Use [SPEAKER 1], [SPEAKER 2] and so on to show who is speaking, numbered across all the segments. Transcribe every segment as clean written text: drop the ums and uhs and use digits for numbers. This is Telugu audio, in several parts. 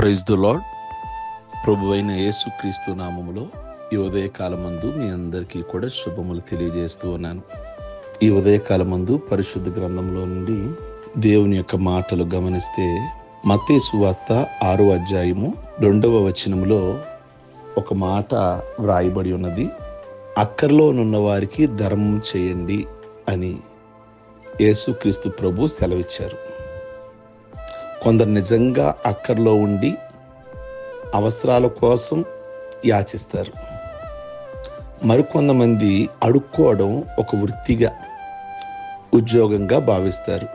[SPEAKER 1] Praise the lord. ప్రభువైన యేసుక్రీస్తు నామములో ఈ ఉదయకాలమందు మీ అందరికీ కూడా శుభములు తెలియజేస్తూ ఉన్నాను. ఈ ఉదయకాలమందు పరిశుద్ధ గ్రంథంలో నుండి దేవుని యొక్క మాటలు గమనిస్తే మత్తయి సువార్త 6వ అధ్యాయము 2వ వచనములో ఒక మాట వ్రాయబడి ఉన్నది. అక్కరలోనున్న వారికి ధర్మం చేయండి అని యేసుక్రీస్తు ప్రభు సెలవిచ్చారు. కొందరు నిజంగా అక్కర్లో ఉండి అవసరాల కోసం యాచిస్తారు. మరికొంతమంది అడుక్కోవడం ఒక వృత్తిగా, ఉద్యోగంగా భావిస్తారు.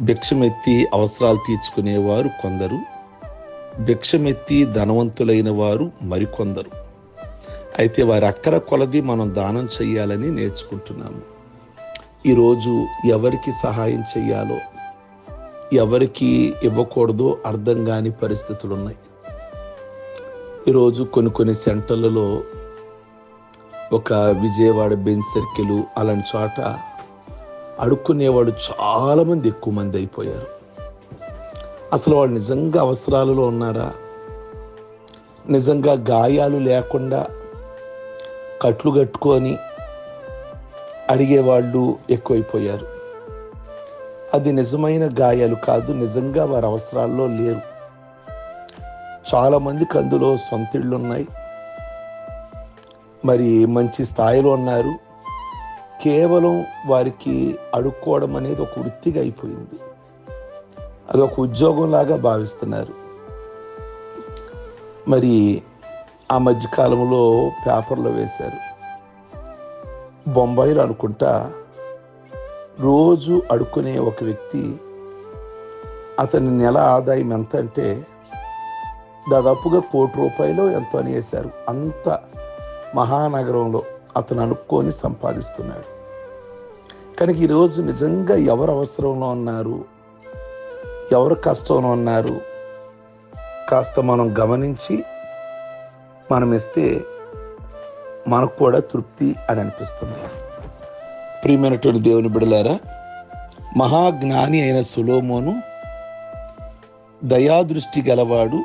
[SPEAKER 1] భిక్షమెత్తి అవసరాలు తీర్చుకునేవారు కొందరు, భిక్షమెత్తి ధనవంతులైన వారు మరికొందరు. అయితే వారి అక్కర కొలది మనం దానం చేయాలని నేర్చుకుంటున్నాము. ఈరోజు ఎవరికి సహాయం చేయాలో, ఎవరికి ఇవ్వకూడదో అర్థం కాని పరిస్థితులు ఉన్నాయి. ఈరోజు కొన్ని సెంటర్లలో, ఒక విజయవాడ బెంచ్ సర్కిల్ అలాంటి చోట అడుక్కునేవాడు చాలామంది, ఎక్కువ మంది అయిపోయారు. అసలు వాళ్ళు నిజంగా అవసరాలలో ఉన్నారా? నిజంగా గాయాలు లేకుండా కట్లు కట్టుకొని అడిగేవాళ్ళు ఎక్కువైపోయారు. అది నిజమైన గాయాలు కాదు, నిజంగా వారి అవసరాల్లో లేరు. చాలామందికి అందులో సొంత ఇళ్ళు ఉన్నాయి, మరి మంచి స్థాయిలో ఉన్నారు. కేవలం వారికి అడుక్కోవడం అనేది ఒక వృత్తిగా అయిపోయింది. అది ఒక ఉద్యోగంలాగా భావిస్తున్నారు. మరి ఆ మధ్యకాలంలో పేపర్లో వేశారు, బొంబాయిలో అనుకుంటా రోజు అడుక్కునే ఒక వ్యక్తి, అతని నెల ఆదాయం ఎంత అంటే దాదాపుగా ₹1,00,00,000 ఎంతో అని వేశారు. అంత మహానగరంలో అతను అనుక్కొని సంపాదిస్తున్నాడు. కనుక ఈరోజు నిజంగా ఎవరు అవసరంలో ఉన్నారు, ఎవరు కష్టంలో ఉన్నారు, కాస్త మనం గమనించి మనం ఇస్తే మనకు కూడా తృప్తి అని అనిపిస్తుంది. ప్రియమైనటువంటి దేవుని బిడ్డలారా, మహాజ్ఞాని అయిన సొలొమోను దయాదృష్టి గలవాడు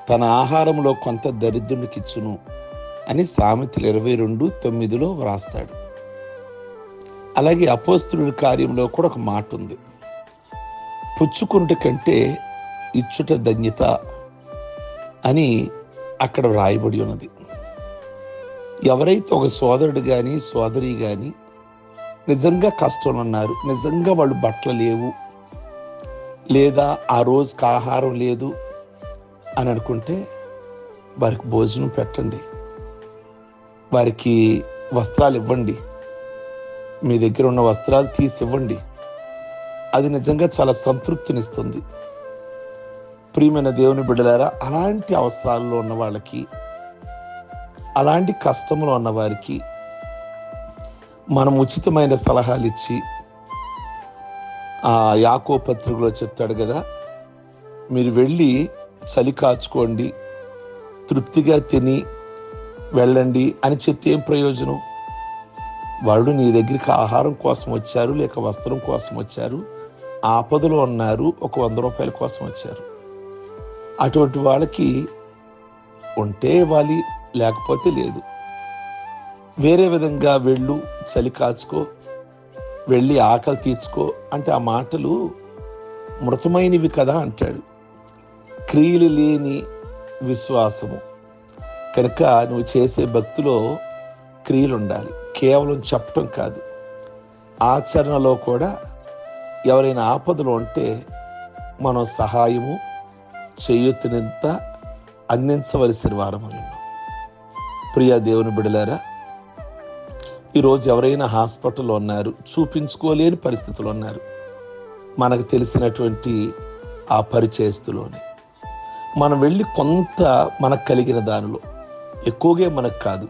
[SPEAKER 1] తన ఆహారంలో కొంత దరిద్రునికి ఇచ్చును అని సామెతలు 22:9 వ్రాస్తాడు. అలాగే అపోస్తలుల కార్యంలో కూడా ఒక మాట ఉంది, పుచ్చుకుంట కంటే ఇచ్చుట ధన్యత అని అక్కడ వ్రాయబడి ఉన్నది. ఎవరైతే ఒక సోదరుడు కానీ సోదరి కానీ నిజంగా కష్టంలో ఉన్నారు, నిజంగా వాళ్ళు బట్టలు లేవు, లేదా ఆ రోజుకి ఆహారం లేదు అని అనుకుంటే వారికి భోజనం పెట్టండి, వారికి వస్త్రాలు ఇవ్వండి, మీ దగ్గర ఉన్న వస్త్రాలు తీసి ఇవ్వండి. అది నిజంగా చాలా సంతృప్తినిస్తుంది. ప్రియమైన దేవుని బిడ్డలారా, అలాంటి అవసరాల్లో ఉన్న వాళ్ళకి, అలాంటి కష్టంలో ఉన్న వారికి మనం ఉచితమైన సలహాలు ఇచ్చి, ఆ యాకోబు పత్రికలో చెప్తాడు కదా, మీరు వెళ్ళి చలి కాచుకోండి, తృప్తిగా తిని వెళ్ళండి అని చెప్తే ఏం ప్రయోజనం? వాళ్ళు నీ దగ్గరికి ఆహారం కోసం వచ్చారు, లేక వస్త్రం కోసం వచ్చారు, ఆపదలో ఉన్నారు, ఒక ₹100 కోసం వచ్చారు. అటువంటి వాళ్ళకి ఉంటే ఇవ్వాలి, లేకపోతే లేదు. వేరే విధంగా వెళ్ళు, చలి కాచుకో, వెళ్ళి ఆకలి తీర్చుకో అంటే ఆ మాటలు మృతమైనవి కదా అంటాడు. క్రియలు లేని విశ్వాసము. కనుక నువ్వు చేసే భక్తిలో క్రియలు ఉండాలి, కేవలం చెప్పటం కాదు. ఆచరణలో కూడా ఎవరైనా ఆపదలో ఉంటే మనం సహాయము చేయూతనంత అందించవలసిన వారమని. ప్రియ దేవుని బిడ్డలారా, ఈరోజు ఎవరైనా హాస్పిటల్లో ఉన్నారు, చూపించుకోలేని పరిస్థితులు ఉన్నారు, మనకు తెలిసినటువంటి ఆ పరిచయస్తులోని మనం వెళ్ళి కొంత మనకు కలిగిన దానిలో, ఎక్కువగా మనకు కాదు,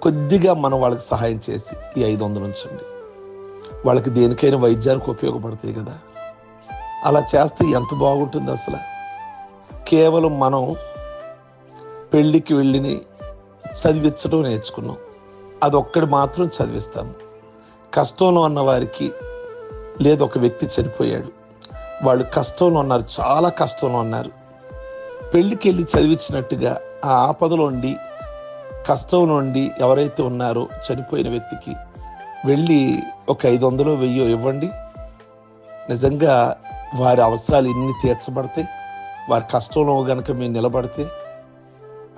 [SPEAKER 1] కొద్దిగా మనం వాళ్ళకి సహాయం చేసి ఈ 500 ఉంచండి, వాళ్ళకి దేనికైనా వైద్యానికి ఉపయోగపడతాయి కదా. అలా చేస్తే ఎంత బాగుంటుంది అసలు. కేవలం మనం పెళ్ళికి వెళ్ళి చదివించడం నేర్చుకున్నాం, అదొక్కడి మాత్రం చదివిస్తాము. కష్టంలో ఉన్న వారికి, లేదా ఒక వ్యక్తి చనిపోయాడు, వాళ్ళు కష్టంలో ఉన్నారు, చాలా కష్టంలో ఉన్నారు. పెళ్ళికి వెళ్ళి చదివించినట్టుగా ఆ ఆపదలో ఉండి, కష్టంలో ఉండి ఎవరైతే ఉన్నారో చనిపోయిన వ్యక్తికి వెళ్ళి ఒక 500 1000 ఇవ్వండి. నిజంగా వారి అవసరాలు ఎన్ని తీర్చబడతాయి. వారి కష్టంలో గనక మీరు నిలబడితే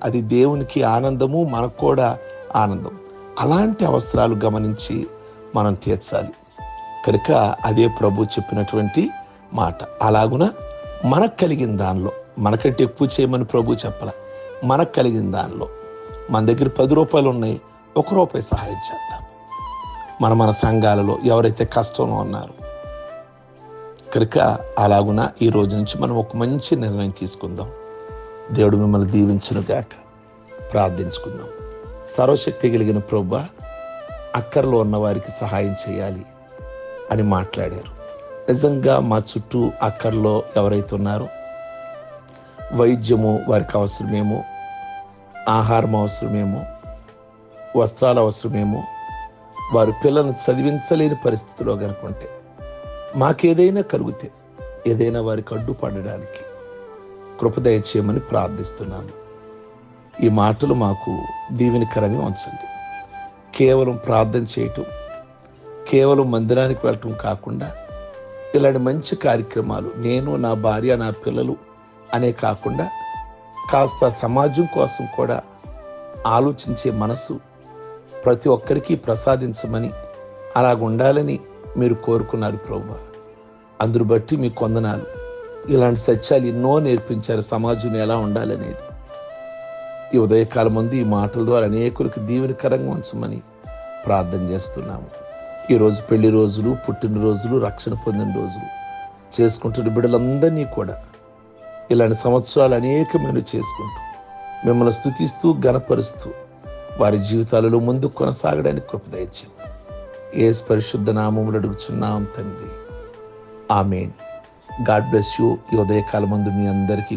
[SPEAKER 1] అది దేవునికి ఆనందము, మనకు కూడా ఆనందం. అలాంటి అవసరాలు గమనించి మనం తీర్చాలి. కనుక అదే ప్రభు చెప్పినటువంటి మాట. అలాగున మనకు కలిగిన దానిలో, మనకంటే ఎక్కువ చేయమని ప్రభు చెప్పాల. మనకు కలిగిన దానిలో మన దగ్గర 10 రూపాయలు ఉన్నాయి, 1 రూపాయి సహాయం చేద్దాం. మన సంఘాలలో ఎవరైతే కష్టంలో ఉన్నారో. కనుక అలాగున ఈ రోజు నుంచి మనం ఒక మంచి నిర్ణయం తీసుకుందాం. దేవుడు మిమ్మల్ని దీవించునుగాక. ప్రార్థించుకుందాం. సర్వశక్తి కలిగిన ప్రభువా, అక్కరలో ఉన్న వారికి సహాయం చేయాలి అని మాట్లాడారు. నిజంగా మా చుట్టూ అక్కర్లో ఎవరైతే ఉన్నారో, వైద్యము వారికి అవసరమేమో, ఆహారం అవసరమేమో, వస్త్రాలు అవసరమేమో, వారి పిల్లలను చదివించలేని పరిస్థితిలో కనుకుంటే, మాకేదైనా కలిగితే ఏదైనా వారికి అడ్డుపడడానికి కృప దయచేయమని ప్రార్థిస్తున్నాను. ఈ మాటలు మాకు దీవెనకరంగా ఉంచండి. కేవలం ప్రార్థన చేయటం, కేవలం మందిరానికి వెళ్ళటం కాకుండా ఇలాంటి మంచి కార్యక్రమాలు నేను, నా భార్య, నా పిల్లలు అనే కాకుండా కాస్త సమాజం కోసం కూడా ఆలోచించే మనసు ప్రతి ఒక్కరికి ప్రసాదించమని, అలాగ ఉండాలని మీరు కోరుకున్నారు ప్రభువా. అందును బట్టి మీకు వందనాలు. ఇలాంటి సత్యాలు ఎన్నో నేర్పించారు సమాజంలో ఎలా ఉండాలనేది. ఈ ఉదయకాలం ముందు ఈ మాటల ద్వారా అనేకులకు దీవెనకరంగా ఉంచమని ప్రార్థన చేస్తున్నాము. ఈరోజు పెళ్లి రోజులు, పుట్టినరోజులు, రక్షణ పొందిన రోజులు చేసుకుంటున్న బిడ్డలందరినీ కూడా ఇలాంటి సంవత్సరాలు అనేకమైన చేసుకుంటూ మిమ్మల్ని స్తుతిస్తూ ఘనపరుస్తూ వారి జీవితాలలో ముందుకు కొనసాగడానికి కృప దయచేయండి. యేసు పరిశుద్ధ నామములో అడుగుచున్నాం తండ్రి. ఆమేన్. God bless you. ఈ ఉదయకాలం ముందు మీ అందరికీ